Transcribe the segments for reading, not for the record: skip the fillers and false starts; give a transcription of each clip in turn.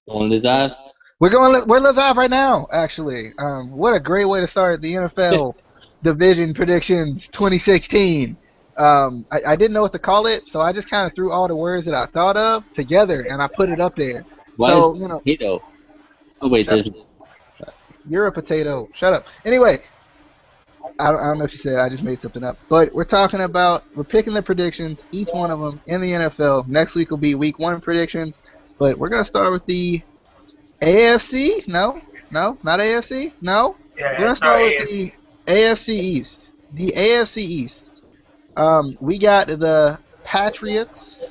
On this eye. We're live right now, actually. What a great way to start the NFL Division Predictions 2016. I didn't know what to call it, so I just kind of threw all the words that I thought of together and I put it up there. Why is So, it potato? Oh wait, shut, there's you're a potato. Shut up. Anyway, I don't know what you said. I just made something up. But we're picking the predictions, each one of them in the NFL. Next week will be week one predictions. But we're going to start with the AFC? No, no, not AFC. No, we're Yeah, gonna it's our start with AFC. the AFC East. The AFC East. We got the Patriots.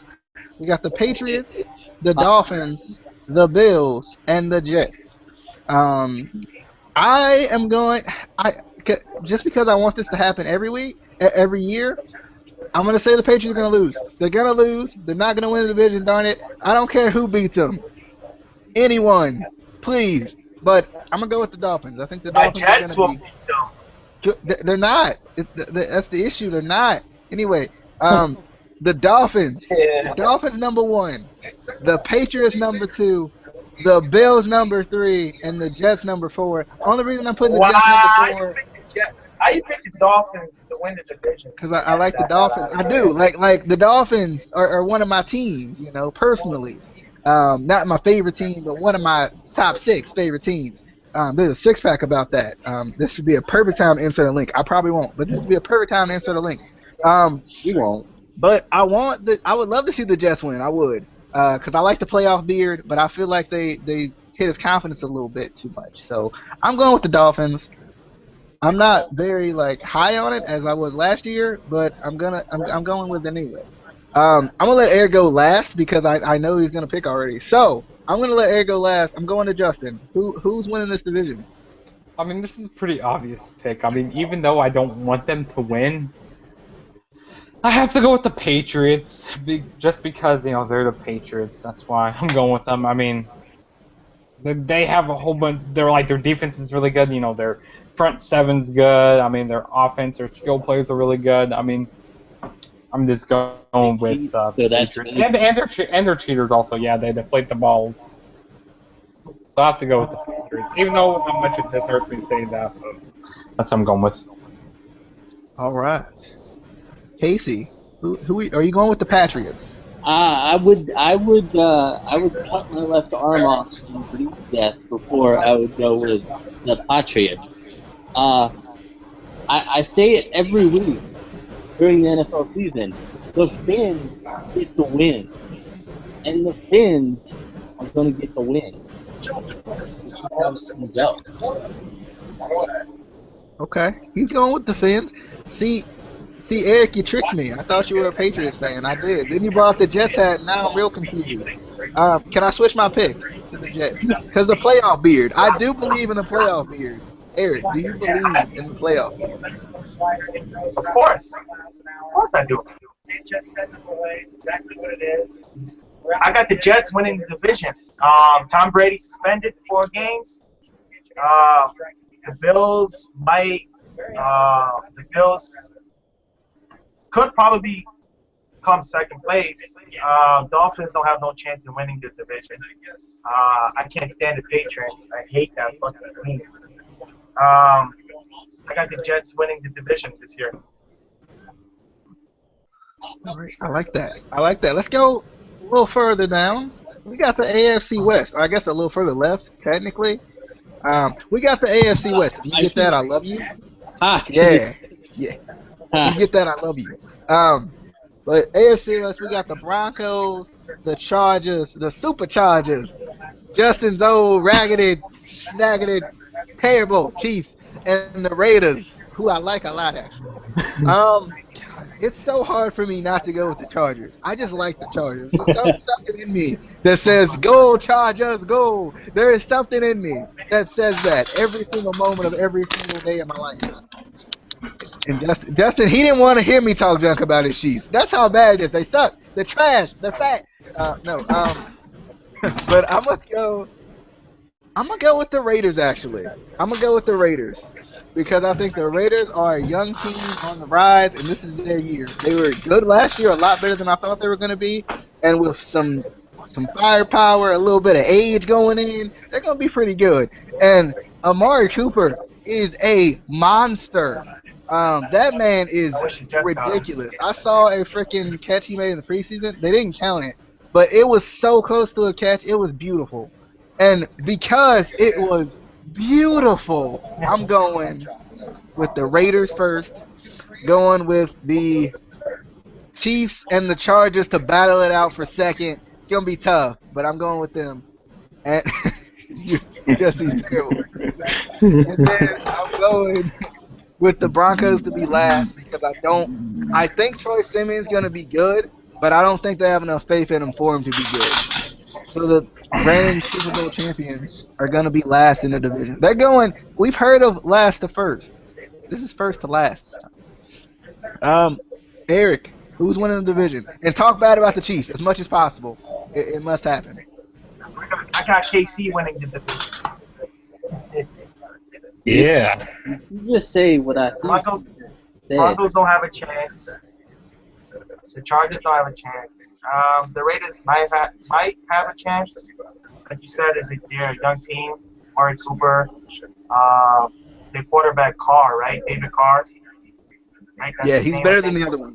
We got the Patriots, the uh, Dolphins, the Bills, and the Jets. Um, I am going. Just because I want this to happen every week, every year. I'm gonna say the Patriots are gonna lose. They're gonna lose. They're not gonna win the division. Darn it! I don't care who beats them. Anyone, please. But I'm gonna go with the Dolphins. I think the My Dolphins are Jets gonna will be. beat them. They're not. That's the issue. They're not. Anyway, the Dolphins. The Yeah. Dolphins number one. The Patriots number two. The Bills number three, and the Jets number four. Only reason I'm putting the Jets number Why you four pick the Jets? How you pick the Dolphins to win the division? because I Get like the the hell Dolphins. out of I do here. like the Dolphins are one of my teams. Personally, not my favorite team, but one of my top six favorite teams. There's a six pack about that. This should be a perfect time to insert a link. I probably won't, but this would be a perfect time to insert a link. Um, you won't. but I would love to see the Jets win. I would, because I like the playoff beard, but I feel like they hit his confidence a little bit too much. So I'm going with the Dolphins. I'm not very like high on it as I was last year, but I'm going with it anyway. I'm gonna let Eric go last because I know he's gonna pick already. So I'm gonna let Eric go last. I'm going to Justin. Who's winning this division? I mean, this is a pretty obvious pick. I mean, even though I don't want them to win, I have to go with the Patriots, just because they're the Patriots. That's why I'm going with them. I mean, they have a whole bunch. Their defense is really good. Their front seven's good. I mean, their offense, their skill players are really good. I mean, I'm just going with the So that's Patriots, and their cheaters also. Yeah, they deflate the balls. So I have to go with the Patriots, even though how much it hurts me saying that. But that's what I'm going with. All right, Casey. Who are you going with the Patriots? I would cut my left arm off and bleed to death before I would go with the Patriots. Uh, I say it every week during the NFL season. The Finns get the win, and the Finns are going to get the win. Okay, he's going with the Fins. See, Eric, you tricked me. I thought you were a Patriots fan. I did. Then you brought up the Jets hat. Now I'm real confused. Can I switch my pick to the Jets? Because the playoff beard. I do believe in the playoff beard. Eric, do you believe in the playoff beard? Of course. Of course I do. Just said the way exactly what it is. I got the Jets winning the division. Tom Brady suspended 4 games. The Bills might. The Bills could probably come second place. Dolphins don't have no chance in winning the division. I can't stand the Patriots. I hate that fucking team. I got the Jets winning the division this year. All right, I like that. I like that. Let's go a little further down. We got the AFC West, or I guess a little further left, technically. We got the AFC West. If you I get see. that, I love you. Ha! Yeah, yeah. If Ha! you get that, I love you. But AFC West, we got the Broncos, the Chargers, the Superchargers, Justin's old raggedy, snaggedy, terrible Chiefs, and the Raiders, who I like a lot actually. It's so hard for me not to go with the Chargers. I just like the Chargers. There's something in me that says "Go Chargers, go." There is something in me that says that every single moment of every single day of my life. And Justin, he didn't want to hear me talk junk about his Chiefs. That's how bad it is. They suck. They're trash. They're fat. No. But I'm gonna go with the Raiders. Actually, I'm gonna go with the Raiders because I think the Raiders are a young team on the rise, and this is their year. They were good last year, a lot better than I thought they were gonna be, and with some some firepower, a little bit of age going in. They're gonna be pretty good. And Amari Cooper is a monster. That man is I wish the Jets got him. ridiculous. I saw a freaking catch he made in the preseason. They didn't count it, but it was so close to a catch. It was beautiful. And because it was beautiful, I'm going with the Raiders first, going with the Chiefs and the Chargers to battle it out for second. It's gonna be tough, but I'm going with them. And Jesse's terrible. And then I'm going with the Broncos to be last because I think Troy Simeon's gonna be good, but I don't think they have enough faith in him for him to be good. So the reigning Super Bowl champions are gonna be last in the division. They're going. We've heard of last to first. This is first to last. Eric, who's winning the division? And talk bad about the Chiefs as much as possible. It must happen. I got KC winning the division. Yeah. You just say what I think. Broncos Said. don't have a chance. The Chargers don't have a chance. The Raiders might have a chance. Like you said, they're a young team. Amari Cooper, their quarterback Carr, right? David Carr. Right? That's Yeah, his he's name, better I than think. the other one.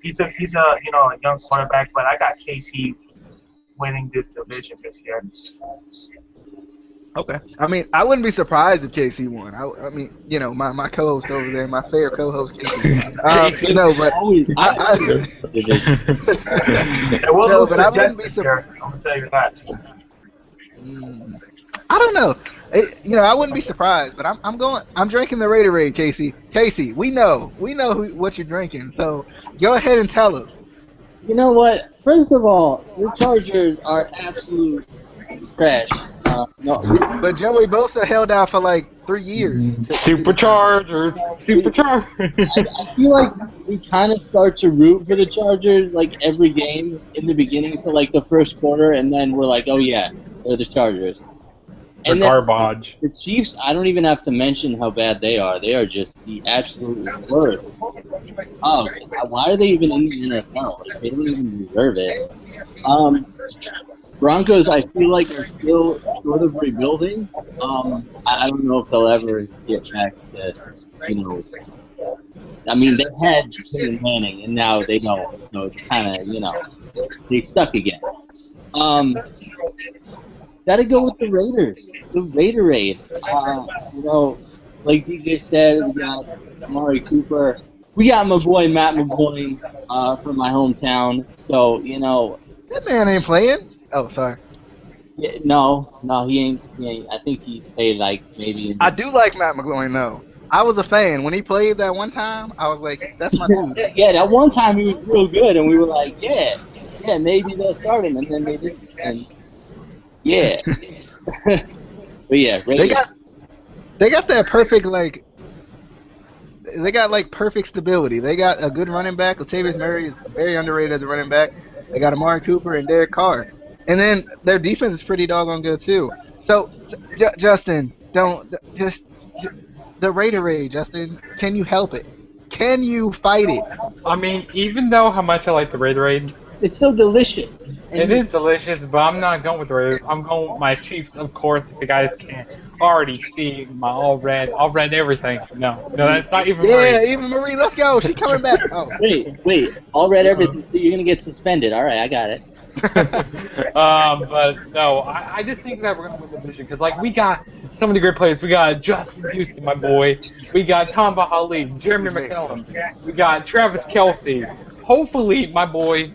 He's a a young quarterback, but I got KC winning this division this year. Okay. I mean, I wouldn't be surprised if KC won. I mean, my co-host over there, my favorite co-host. No, but We'll No, lose but to I the Jets wouldn't be this year. I'm gonna tell you that. I don't know. I wouldn't be surprised, but I'm drinking the Raiderade, Casey. Casey, we know what you're drinking. So go ahead and tell us. You know what? First of all, the Chargers are absolute trash. No, But Joey Bosa held out for like 3 years. Superchargers. I feel like we kind of start to root for the Chargers like every game in the beginning for like the first quarter, and then we're like, oh yeah, they're the Chargers. They're And then garbage. the Chiefs, I don't even have to mention how bad they are. They are just the absolute worst. Oh, why are they even in the NFL? Like, they don't even deserve it. Broncos, I feel like are still sort of rebuilding. I don't know if they'll ever get back to, I mean, they had Peyton Manning, and now they don't. So it's kind of, they stuck again. Gotta go with the Raiders. The Raiderade. Like DJ said, we got Amari Cooper. We got my boy Matt McGloin from my hometown. So, That man ain't playing. Oh, sorry. yeah, no, he ain't. I think he played like maybe. I do like Matt McGloin though. I was a fan when he played that one time. I was like, that's my dude. Yeah, that one time he was real good, and we were like, yeah, maybe they'll start him, and then they didn't. And yeah, but yeah, Raiders. They got that perfect They got perfect stability. They got a good running back. Latavius Murray is very underrated as a running back. They got Amari Cooper and Derek Carr. And then their defense is pretty doggone good too. So, Justin, the Raiderade, Justin, can you help it? Can you fight it? I mean, even though how much I like the Raiderade, It's so delicious. it is delicious, but I'm not going with the Raiders. I'm going with my Chiefs, of course, if you guys can't already see my all red everything. No, that's not even Yeah, Marie. even Marie, let's go. She's coming back. Oh. Wait, all read everything. You're gonna get suspended. All right, I got it. But no, I just think that we're gonna win the division because we got some of the great players. We got Justin Houston, my boy. We got Tom Bahali, Jeremy McCallum. We got Travis Kelce. Hopefully, my boy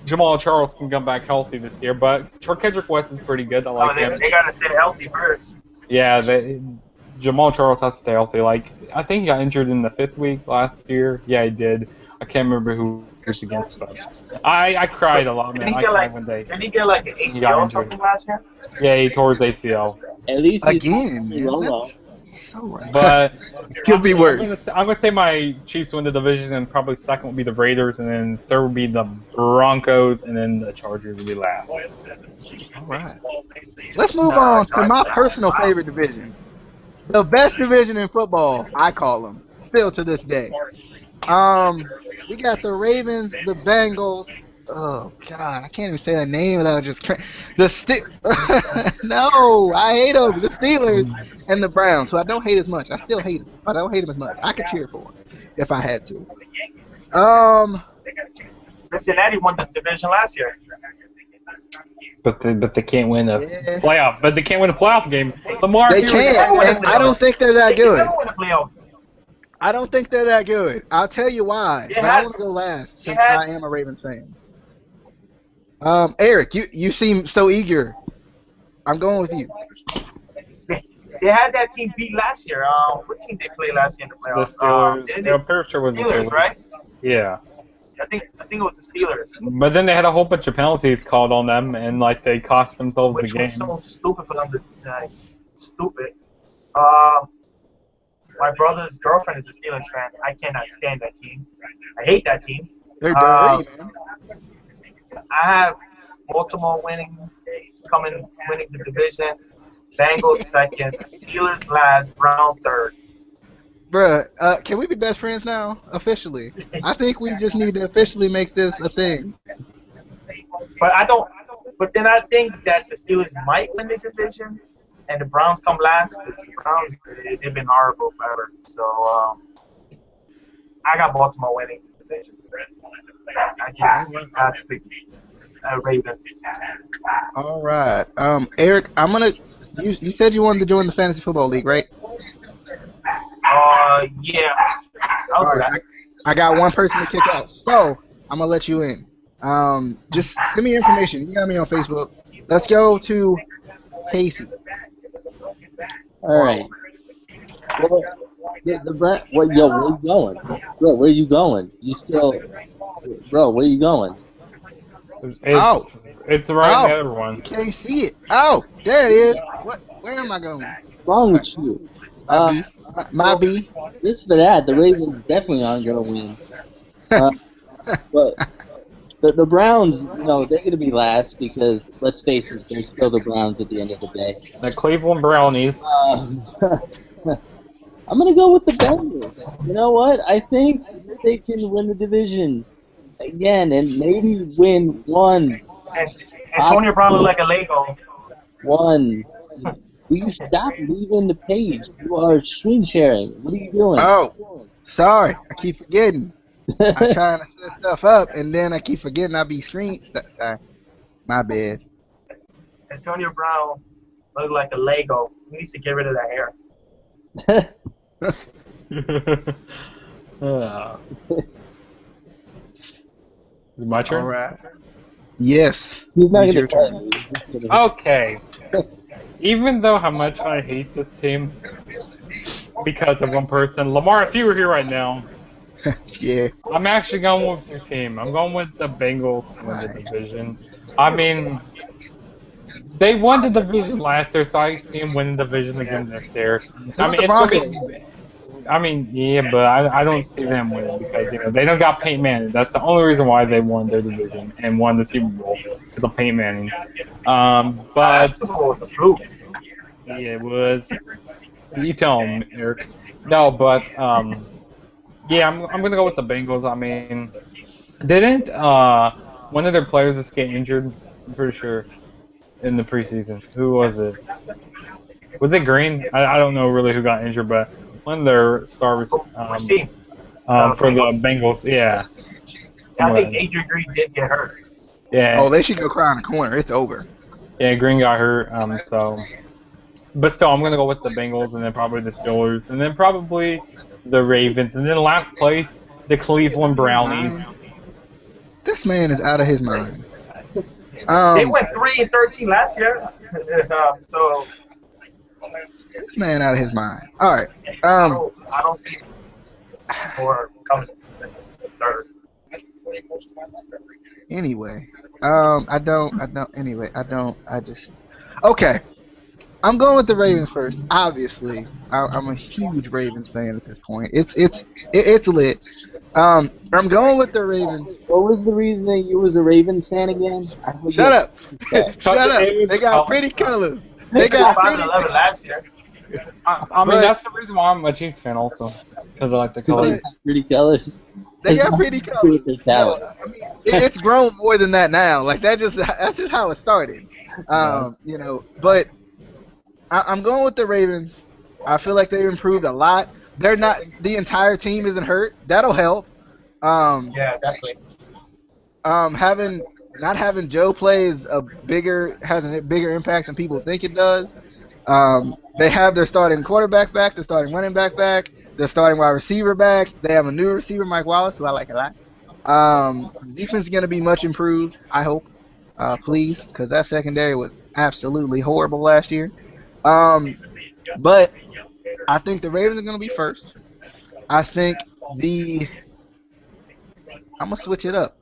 Jamal Charles can come back healthy this year. But Kendrick West is pretty good. I like him. They gotta stay healthy first. Yeah, Jamal Charles has to stay healthy. I think he got injured in the 5th week last year. Yeah, he did. I can't remember who he was against, but I cried a lot, man. I cried one day. Did he get an ACL or something last year? Yeah, he tore his ACL. At least he's Again, man. Lolo. That's so right. But Could be worse. I'm gonna say my Chiefs win the division, and probably second will be the Raiders, and then third will be the Broncos, and then the Chargers will be last. All right. Let's move on to my personal favorite division. The best division in football, I call them, still to this day. We got the Ravens, the Bengals, Oh God, I can't even say that name without just No, I hate them. The Steelers and the Browns. So I don't hate as much. I still hate them. I don't hate them as much. I could cheer for them if I had to. Cincinnati won the division last year. But they can't win a Yeah. playoff. But they can't win a playoff game. Lamar, They if you were can't, there- and I don't think they're that They good. can win the playoff. I don't think they're that good. I'll tell you why. You But I had- want to go last you since had- I am a Ravens fan. Eric, you seem so eager. I'm going with you. They had that team beat last year. What team they played last year in the the playoffs? Steelers. I'm pretty sure it was the Steelers, Steelers, right? Yeah. I think it was the Steelers. But then they had a whole bunch of penalties called on them, and like they cost themselves Which the game. was so stupid for them to stupid. My brother's girlfriend is a Steelers fan. I cannot stand that team. I hate that team. They're dirty, man. I have Baltimore winning the division. Bengals second. Steelers last. Brown third. Bruh, can we be best friends now? Officially. I think we just need to officially make this a thing. But I don't. But then I think that the Steelers might win the division, and the Browns come last. Because the Browns, they've been horrible forever. So I got Baltimore winning the division. I just have to pick Ravens. All right. Eric, I'm gonna. You said you wanted to join the fantasy football league, right? Yeah. I'll All do right. that. I got one person to kick out, so I'm gonna let you in. Just send me your information. You got me on Facebook. Let's go to Casey. All right. Well, where you going? Bro, where you going? You still, bro, where you going? It's right in everyone. Can't see it. Oh, there it is. Where am I going? What's wrong with you? My B. Just for that, the Ravens definitely aren't going to win. But the Browns, they're going to be last because, let's face it, they're still the Browns at the end of the day. The Cleveland Brownies. I'm going to go with the Bengals. You know what? I think they can win the division again and maybe win one. And Antonio Brown looked like a Lego. One. Will you stop leaving the page? You are screen sharing. What are you doing? Oh, sorry. I keep forgetting. I'm trying to set stuff up, and then I keep forgetting I be screen. Sorry. My bad. Antonio Brown looked like a Lego. He needs to get rid of that hair. Is it my turn? All right. Yes. He's not It's your going turn. to Okay. Even though how much I hate this team because of one person, Lamar, if you were here right now, Yeah. I'm actually going with your team. I'm going with the Bengals to win the division. I mean, they won the division last year, so I see them winning the division again this year. I mean, the it's gonna Broncos. be. I mean, yeah, but I don't see them winning because they don't got Peyton Manning. That's the only reason why they won their division and won the Super Bowl because of Peyton Manning. But Super Bowl was a fluke. yeah, it was. You tell them, Eric. No, but yeah, I'm gonna go with the Bengals. I mean, didn't one of their players just get injured? I'm pretty sure in the preseason. Who was it? Was it Green? I don't know really who got injured, but one of their stars Which team? for the Bengals. Yeah. I think Adrian Green did get hurt. Yeah. Oh, they should go cry in the corner. It's over. Yeah, Green got hurt. So, but still, I'm gonna go with the Bengals, and then probably the Steelers, and then probably the Ravens, and then last place the Cleveland Brownies. This man is out of his mind. They went 3-13 last year. So This man out of his mind. All right. I don't see or coming third. Anyway, Okay. I'm going with the Ravens first. Obviously, I'm a huge Ravens fan at this point. It's lit. I'm going with the Ravens. What was the reason that you was a Ravens fan again? Shut up. Yeah. Shut up. They got pretty colors. They got pretty. 5-11 last year. I mean, that's the reason why I'm a Chiefs fan also, because I like the They colors. have pretty colors. They It's got nothing pretty to do with colors. their No, talent. I mean it's grown more than that now. Like that's just how it started. Yeah. You know, but I'm going with the Ravens. I feel like they've improved a lot. They're not the entire team isn't hurt. That'll help. Um, Yeah, definitely. having not having Joe play is has a bigger impact than people think it does. They have their starting quarterback back, their starting running back back, their starting wide receiver back. They have a new receiver, Mike Wallace, who I like a lot. Defense is going to be much improved, I hope. Please, because that secondary was absolutely horrible last year. But I think the Ravens are going to be first. I think the I'm gonna switch it up.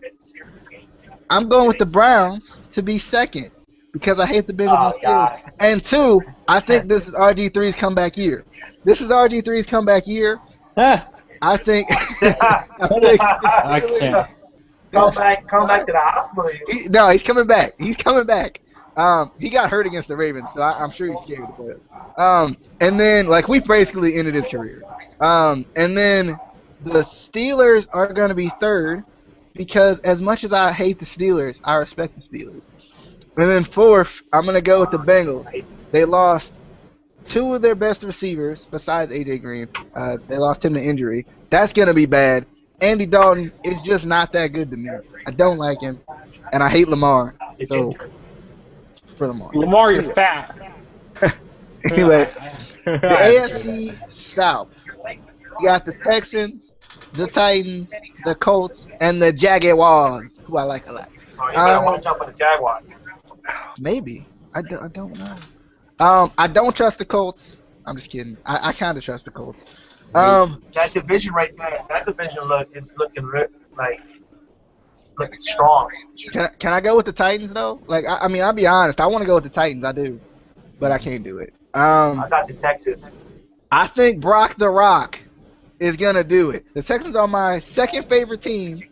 I'm going with the Browns to be second because I hate the Bengals and Oh Steelers. God. And two, I think this is RG3's comeback year. This is RG3's comeback year. Ah, I think I think the I Steelers. can't. Come back to the hospital. No, he's coming back. He's coming back. He got hurt against the Ravens, so I'm sure he's scared to play us. And then like we basically ended his career. And then the Steelers are going to be third because as much as I hate the Steelers, I respect the Steelers. And then fourth, I'm going to go with the Bengals. They lost two of their best receivers besides AJ Green. They lost him to injury. That's going to be bad. Andy Dalton is just not that good to me. I don't like him, and I hate Lamar. So for Lamar. Lamar, you're fat. Anyway, the AFC South. You got the Texans, the Titans, the Colts, and the Jaguars, who I like a lot. Oh, you better watch out for the Jaguars. Maybe. I don't know. I don't trust the Colts. I'm just kidding. I kind of trust the Colts. That division right there, that division is looking looking strong. Can I go with the Titans though? Like I mean, I'll be honest. I want to go with the Titans. I do, but I can't do it. I got the Texans. I think Brock the Rock is gonna do it. The Texans are my second favorite team.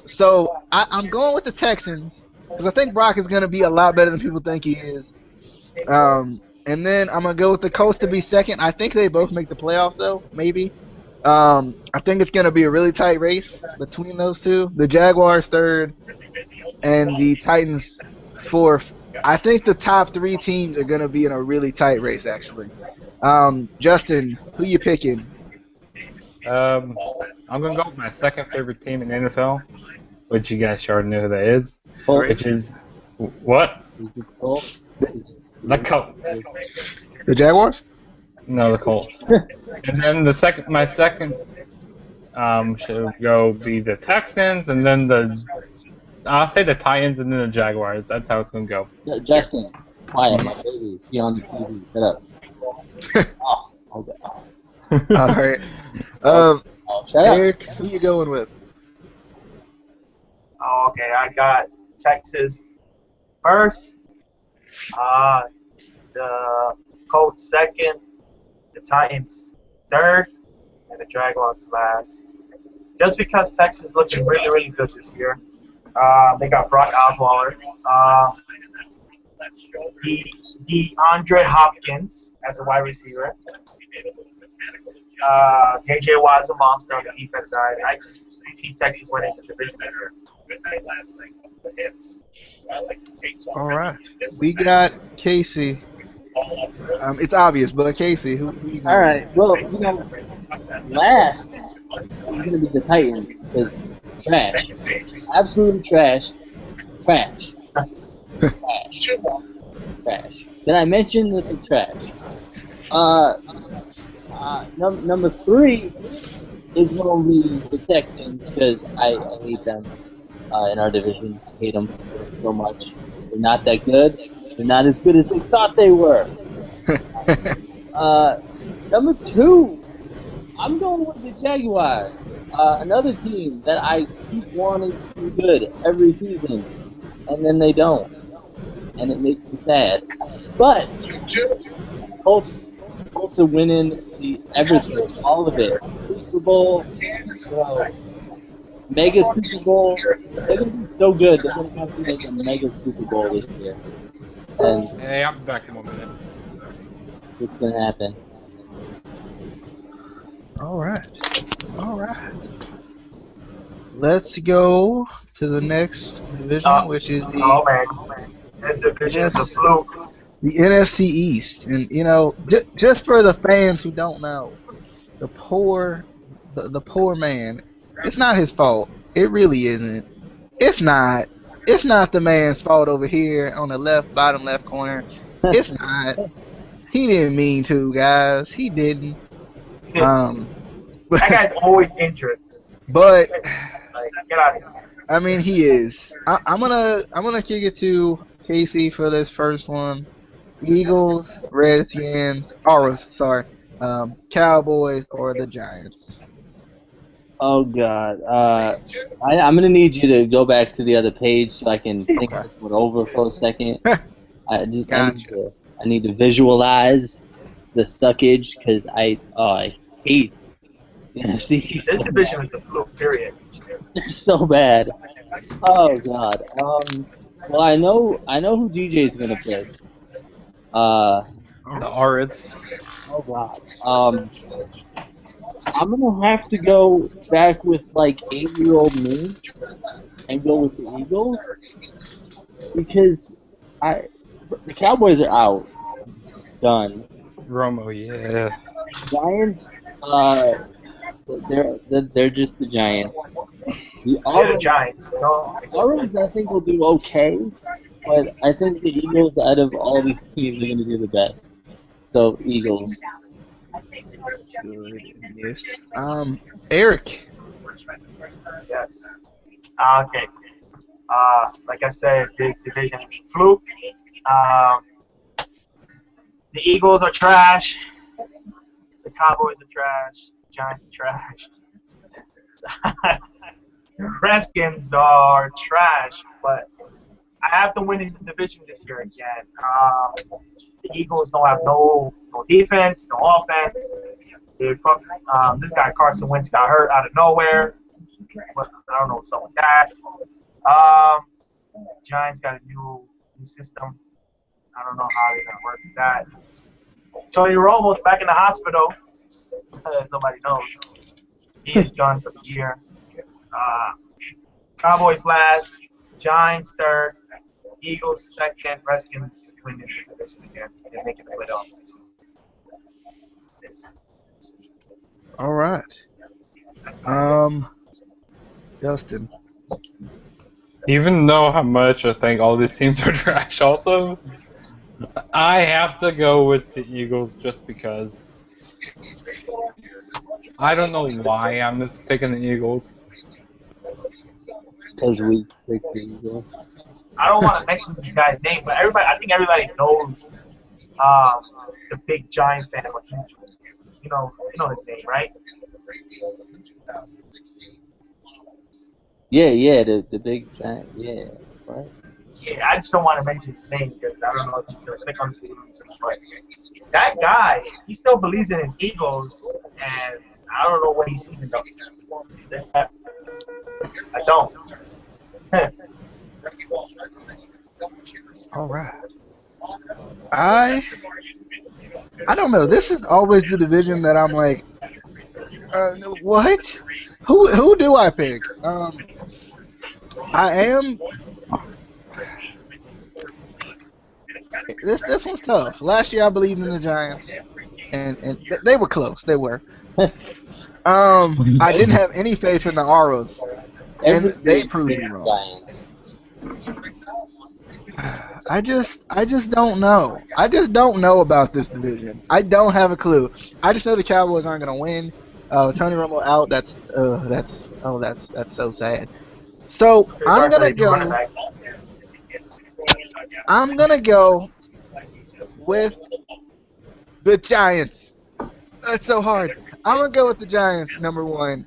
So I'm going with the Texans because I think Brock is gonna be a lot better than people think he is. And then I'm gonna go with the Colts to be second. I think they both make the playoffs though, maybe. I think it's gonna be a really tight race between those two. The Jaguars third, and the Titans fourth. I think the top three teams are gonna be in a really tight race actually. Justin, who you picking? I'm gonna go with my second favorite team in the NFL, which you guys already know who that is, Colts. which is what? Colts. The Colts. The Jaguars? No, the Colts. And then my second should go be the Texans, and then I'll say the Titans, and then the Jaguars. That's how it's gonna go. Justin, quiet, my baby. Be on the TV. Shut up. Oh, okay. All right. Shut up. Eric, who you going with? Oh, okay, I got Texas first. The Colts second. The Titans third. And the Jaguars last. Just because Texas is looking really, really good this year. They got Brock Osweiler. DeAndre Hopkins as a wide receiver. J.J. Watt's a monster on the defense side. I just see Texas winning the division this year. All right. We got Casey. It's obvious, but Casey, who you going All right. Well, last is gonna be the Titans because trash, absolute trash, trash, trash, trash. Did I mention that the trash? Number 3 is gonna be the Texans because I hate them in our division. I hate them so much. They're not that good. They're not as good as they thought they were. Number 2, I'm going with the Jaguars. Another team that I keep wanting to be good every season, and then they don't, and it makes me sad. But Colts are winning everything, all of it. Super Bowl, mega Super Bowl. They're gonna be so good. They're gonna have to make a mega Super Bowl this year. And Hey, I'll be back in 1 minute. what's gonna happen. All right. All right. Let's go to the next division, which is Oh man, this division is a fluke. the NFC East. And you know, just for the fans who don't know, the the poor man. It's not his fault. It really isn't. It's not. It's not the man's fault over here on the left, bottom left corner. It's not. He didn't mean to, guys. He didn't. Um, That guy's always injured. but Like, get out of here. I mean, he is. I'm gonna kick it to Casey for this first one. Eagles, Redskins, sorry, Cowboys or the Giants. Oh God. I'm gonna need you to go back to the other page so I can think Okay. this one over for a second. Gotcha. I need to visualize the suckage because I hate the NFC. This division is a fluke. Period. They're so bad. Oh God. Well, I know who DJ's gonna pick. The Arids. Oh God. I'm gonna have to go back with like 8-year-old me and go with the Eagles because the Cowboys are out, done. Romo, yeah. Giants, they're just the Giants. The They're the Giants. No. Orange, I think will do okay, but I think the Eagles out of all these teams are gonna do the best. So Eagles. Good. Yes. Eric. Yes. Okay. Like I said, this division is a fluke. The Eagles are trash. The Cowboys are trash. The Giants are trash. The Redskins are trash, but I have to win in the division this year again. The Eagles don't have no defense, no offense. This guy Carson Wentz got hurt out of nowhere. But I don't know what's up with that. Giants got a new system. I don't know how they're gonna work with that. Tony Romo's back in the hospital. Nobody knows. He is done for the year. Cowboys last, Giants third, Eagles second, Redskins win this division again. They're making the playoffs. All right. Justin. Even though how much I think all these teams are trash also, I have to go with the Eagles just because. I don't know why I'm just picking the Eagles. Because we picked the Eagles. I don't want to mention this guy's name, but I think everybody knows the big Giant fan. But you know his name, right? Yeah, the big giant, yeah, right? Yeah, I just don't want to mention his name because I don't know if he's going to click on the but that guy, he still believes in his Eagles, and I don't know what he sees in them. I don't. All right. I don't know. This is always the division that I'm like, what? Who do I pick? I am. This one's tough. Last year I believed in the Giants, and they were close. They were. I didn't have any faith in the Auros, and they proved me wrong. I just don't know. I just don't know about this division. I don't have a clue. I just know the Cowboys aren't gonna win. Tony Romo out. That's so sad. So I'm gonna go with the Giants. That's so hard. I'm gonna go with the Giants, number 1.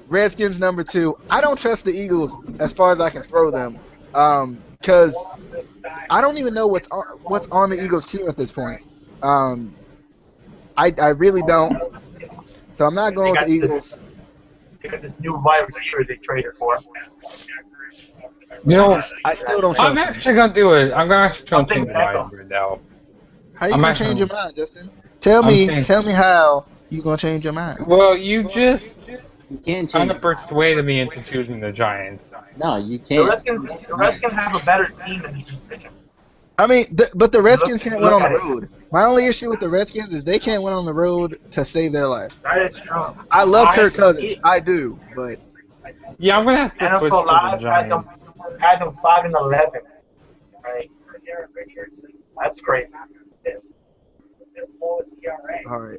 Redskins, number 2. I don't trust the Eagles as far as I can throw them, because I don't even know what's on the Eagles team at this point. I really don't. So I'm not going with the Eagles. They got this new wide receiver they traded for. You know, I still don't trust I'm them. actually gonna do it. I'm gonna actually try to change my mind right now. How you I'm gonna change actually. your mind, Justin? Tell I'm me, saying. tell me how you gonna change your mind. Well, you just You can't kind change of it. persuaded me into choosing the Giants. No, you The can't. Redskins have a better team in this division. I mean, but the Redskins If can't you win look on the at it, road. My only issue with the Redskins is they can't win on the road to save their life. that is true. I love Kirk Cousins, He, I do, but Yeah, I'm gonna have to switch NFL to the Live Giants. had them 5-11. Right? That's crazy. all right.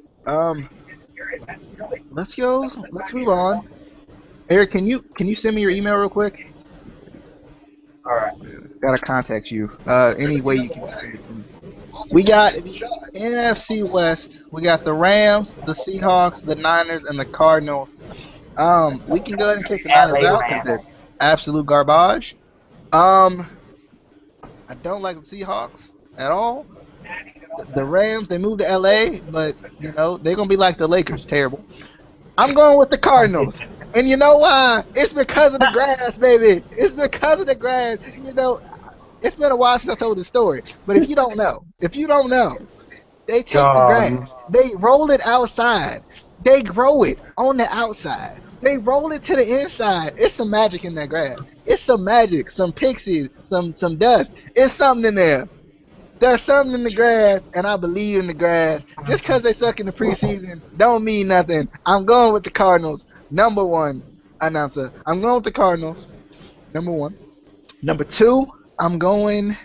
Let's go. Let's move on. Eric, can you send me your email real quick? All right. Gotta contact you. Any way you can send it to me. We got the NFC West. We got the Rams, the Seahawks, the Niners, and the Cardinals. We can go ahead and kick the Niners LA out because they're Rams. absolute garbage. I don't like the Seahawks at all. The Rams, they moved to LA, but they're gonna be like the Lakers, terrible. I'm going with the Cardinals. And you know why? It's because of the grass, baby. It's because of the grass. It's been a while since I told this story. But if you don't know, they take the Um, grass, they roll it outside, they grow it on the outside, they roll it to the inside. It's some magic in that grass. It's some magic, some pixies, some dust. It's something in there. There's something in the grass, and I believe in the grass. Just because they suck in the preseason don't mean nothing. I'm going with the Cardinals. Number one, announcer. I'm going with the Cardinals. Number one. Number two, I'm going.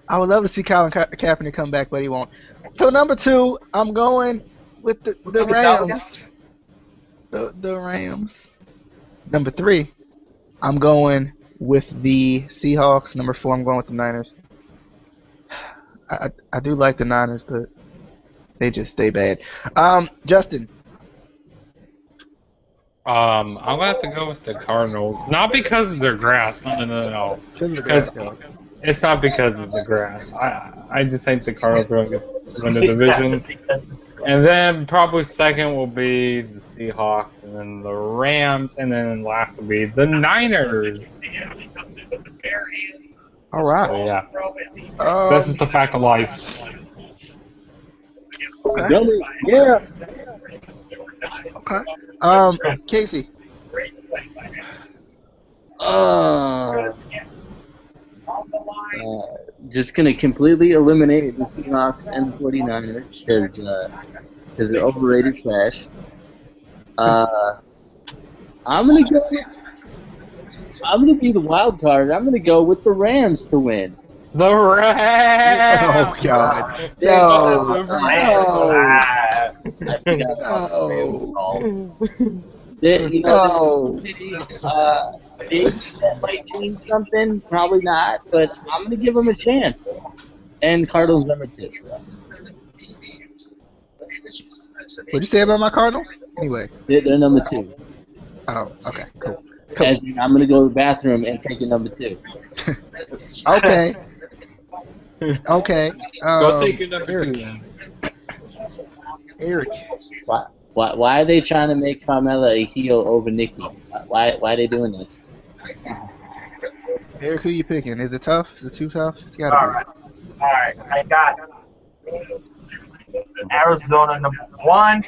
I would love to see Colin Kaepernick come back, but he won't. So number two, I'm going with who the took his job again? Rams. The Rams. Number three, I'm going with the Seahawks. Number four, I'm going with the Niners. I do like the Niners, but they just stay bad. Justin. I'm gonna have to go with the Cardinals. Not because of their grass. No. Because of the Because grass, Kelly. it's not because of the grass. I just think the Cardinals are gonna win the division. And then probably second will be the Seahawks, and then the Rams, and then last will be the Niners. All right. So yeah, this is the fact of life. Okay. Yeah. Okay. Casey. Just gonna completely eliminate the Seahawks and the 49ers because they're overrated trash. I'm gonna go. I'm gonna be the wild card. I'm gonna go with the Rams to win. The Rams. Oh God. No. No. I forgot about the Rams No. call. Maybe that might change something. Probably not, but I'm gonna give them a chance. And Cardinals number two. What'd you say about my Cardinals? Anyway. They're number two. Oh, okay, cool. As in, I'm gonna go to the bathroom and take a number two. Okay. Okay. Go take your number Eric. two then. Eric. Why are they trying to make Carmella a heel over Nikki? Why are they doing this? Eric, who you picking? Is it tough? Is it too tough? It's gotta All right. I got Arizona number one,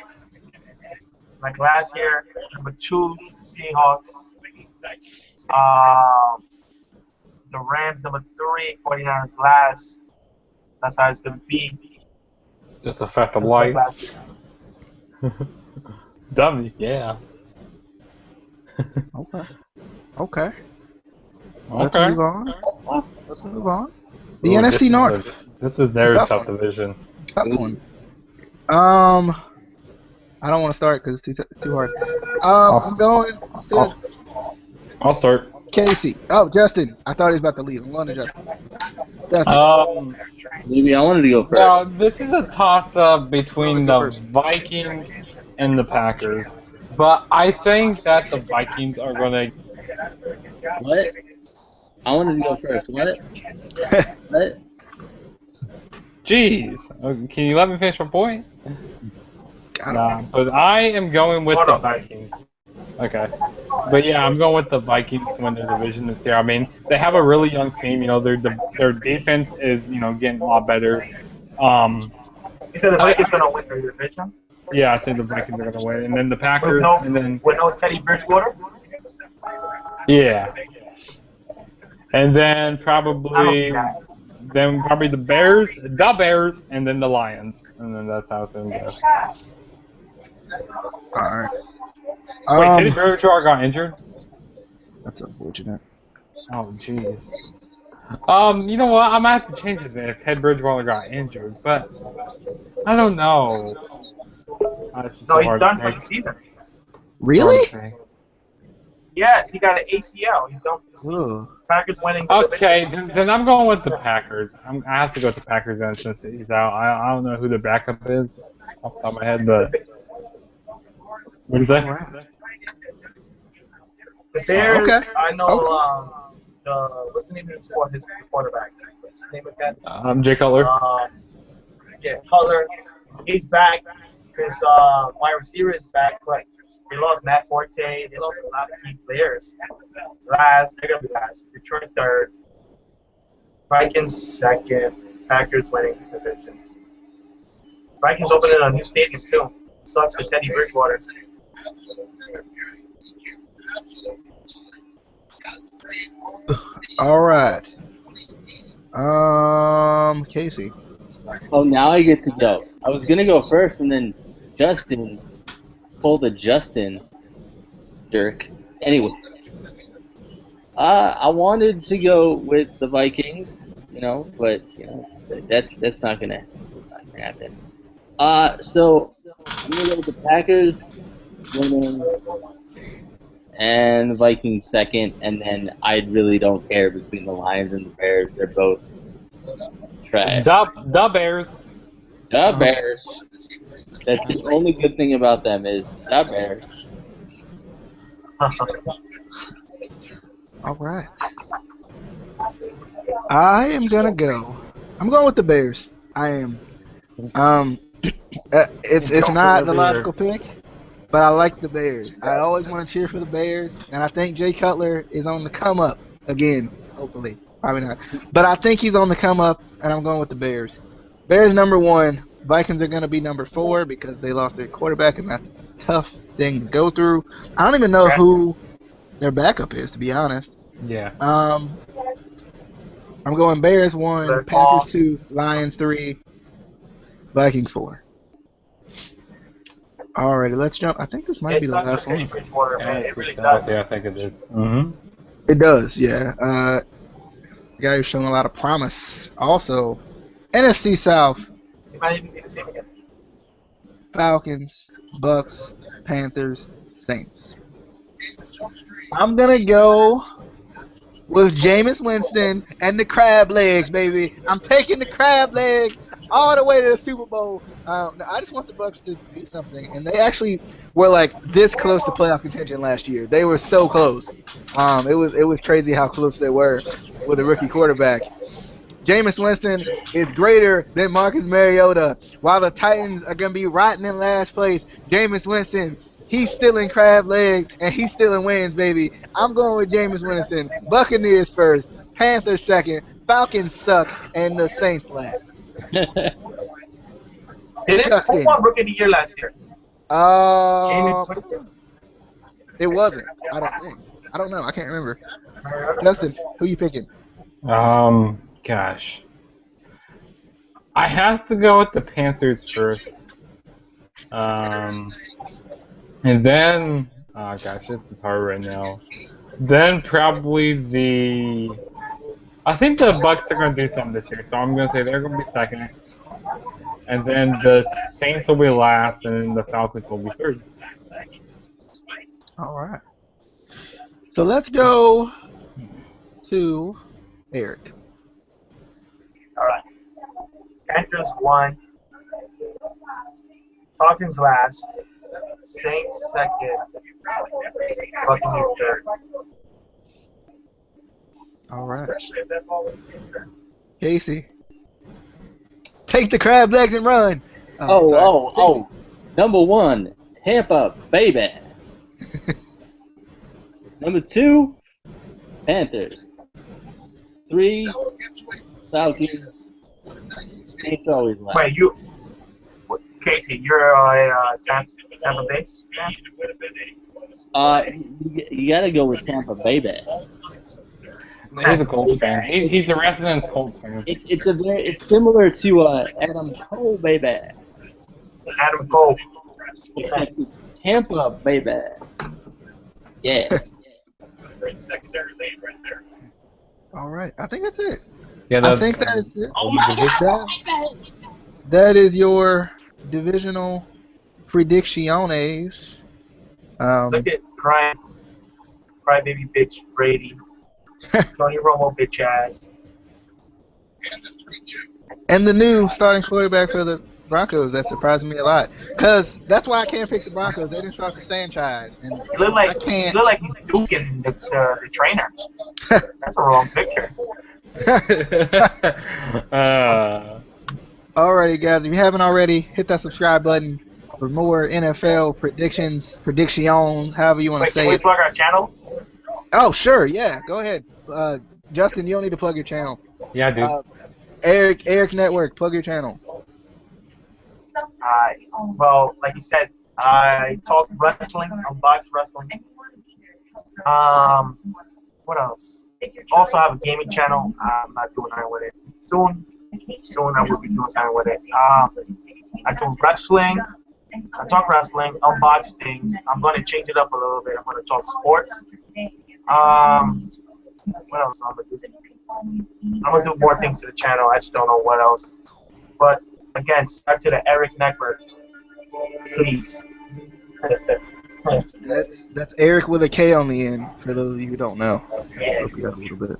like last year. Number two, Seahawks. The Rams number three, 49ers last. That's how it's gonna be. Just a fact of Just like life. last year. Dummy, yeah. be. Okay. Let's Okay. move on. Let's move on. The Ooh, NFC North. This is very Tough tough one. division. Tough one. I don't want to start because it's too hard. I'm going to I'll start. Casey. Oh, Justin. I thought he was about to leave. I'm going to Justin. Maybe I wanted to go first. Now, this is a toss-up between Let's go the first. Vikings and the Packers. But I think that the Vikings are going to... What? I wanted to go first. What? What? Jeez. Can you let me finish my point? Nah, but I am going with the Vikings. Okay. But yeah, I'm going with the Vikings to win the division this year. I mean, they have a really young team. Their defense is, getting a lot better. You said the Vikings gonna win their division Yeah, I think the Vikings are gonna win, and then the Packers, and then with no Teddy Bridgewater. yeah, and then I don't see probably that. the Bears, and then the Lions, and then that's how it's gonna go. Alright. Wait, Teddy Bridgewater got injured? That's unfortunate. Oh, jeez. You know what? I might have to change it then if Ted Bridgewater got injured, but I don't know. It's just No, so he's hard done to for take. the season. Really? Hard to take. Yes, he got an ACL. He's done for the season. Ugh. Packers winning the division. Okay, then I'm going with the Packers. I have to go with the Packers then since he's out. I don't know who the backup is off the top of my head, but what do you say? Alright. The Bears, Okay. I know. Okay. What's the name of his quarterback? What's his name again? Jay Cutler. Yeah, Cutler. He's back. His wide receiver is back, but they lost Matt Forte. They lost a lot of key players. They're gonna be last. Detroit third. Vikings second. Packers winning the division. Vikings opening a new stadium too. Sucks for Teddy Bridgewater. Alright. Casey. Oh, now I get to go. I was gonna go first, and then Justin pulled a Justin jerk. Anyway, I wanted to go with the Vikings, but that's not gonna happen. So I'm gonna go with the Packers winning and the Vikings second, and then I really don't care between the Lions and the Bears. They're both trash. The Bears. The Bears. That's the only good thing about them is the Bears. Alright. I am gonna go. I'm going with the Bears. I am. It's not the logical pick, but I like the Bears. I always want to cheer for the Bears, and I think Jay Cutler is on the come up again. Hopefully, probably not, but I think he's on the come up, and I'm going with the Bears. Bears number 1. Vikings are gonna be number 4 because they lost their quarterback, and that's a tough thing to go through. I don't even know who their backup is, to be honest. Yeah. I'm going Bears 1, Packers 2, Lions 3, Vikings 4. Alrighty, let's jump. I think this might be the last one. It really does. Yeah, I think it is. Mm-hmm. It does, yeah. Guy who's showing a lot of promise. Also, NFC South. It might even be the same again. Falcons, Bucks, Panthers, Saints. I'm gonna go with Jameis Winston and the crab legs, baby. I'm taking the crab legs all the way to the Super Bowl. I just want the Bucks to do something, and they actually were like this close to playoff contention last year. They were so close. It was crazy how close they were with a rookie quarterback. Jameis Winston is greater than Marcus Mariota. While the Titans are gonna be rotting in last place, Jameis Winston, he's still in crab legs and he's still in wins, baby. I'm going with Jameis Winston. Buccaneers first, Panthers second, Falcons suck, and the Saints last. Who won Rookie of the Year last year? Jameis Winston? It wasn't. I don't think. I don't know. I can't remember. Justin, who you picking? Gosh. I have to go with the Panthers first. And then, oh gosh, this is hard right now. Then probably I think the Bucks are going to do something this year, so I'm going to say they're going to be second. And then the Saints will be last, and then the Falcons will be third. All right. So let's go to Eric. All right. Panthers 1. Falcons last. Saints second. Buccaneers third. All right. Casey. Take the crab legs and run. Oh. Number 1, Tampa, baby. Number 2, Panthers. 3, Falcons. Saints always last. Wait, Casey, you're a Tampa Bay fan? You gotta go with Tampa Bay bet. He's a Colts fan. He's a resident Colts fan. It's similar to Adam Cole baby. Adam Cole. Except it's Tampa baby. Yeah. All right, I think that's it. Yeah, I think that is it. That is your divisional predicciones. Look at crybaby bitch Brady, Tony Romo bitch ass, and the new starting quarterback for the Broncos. That surprised me a lot, cause that's why I can't pick the Broncos. They didn't start the franchise, and He looked like he's duking the trainer. That's a wrong picture. Alrighty, guys, if you haven't already, hit that subscribe button for more NFL predictions, however you want to say Can we it. plug our channel? Oh, sure, yeah, go ahead. Justin, you don't need to plug your channel. Yeah, dude. Eric Network, plug your channel. Well, like you said, I talk wrestling, unbox wrestling. What else? Also have a gaming channel. I'm not doing anything with it. Soon I will be doing something with it. I do wrestling. I talk wrestling, unbox things. I'm going to change it up a little bit. I'm going to talk sports. What else I'm going to do? I'm going to do more things to the channel. I just don't know what else. But again, subscribe to the Eric Network, please. That's Eric with a K on the end, for those of you who don't know. A little bit.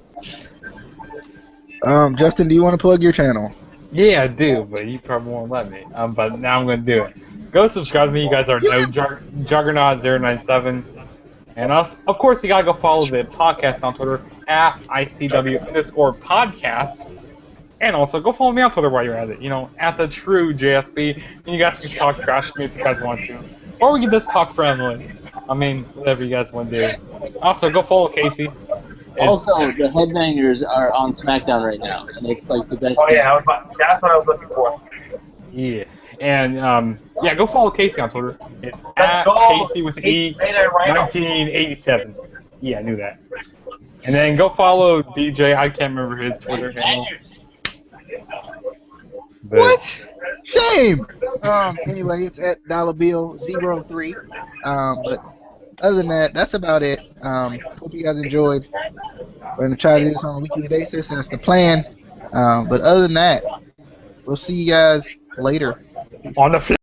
Justin, do you want to plug your channel? Yeah, I do, but you probably won't let me. But now I'm going to do it. Go subscribe to me. You guys are Juggernaut097. And also, of course, you got to go follow the podcast on Twitter, at ICW_podcast. And also, go follow me on Twitter while you're at it. You know, at the true JSB. And you guys can talk trash to me if you guys want to. Or we can just talk friendly. I mean, whatever you guys want to do. Also, go follow Casey. Also, the Headbangers are on SmackDown right now, and it's like the best. Oh yeah, that's what I was looking for. Yeah. And, yeah, go follow Casey on Twitter. It's Let's go. Casey with E, 1987. Yeah, I knew that. And then go follow DJ. I can't remember his Twitter handle. But What? Shame! Anyway, it's at $bill03. But other than that, that's about it. Hope you guys enjoyed. We're going to try to do this on a weekly basis. That's the plan. But other than that, we'll see you guys later. on the flip.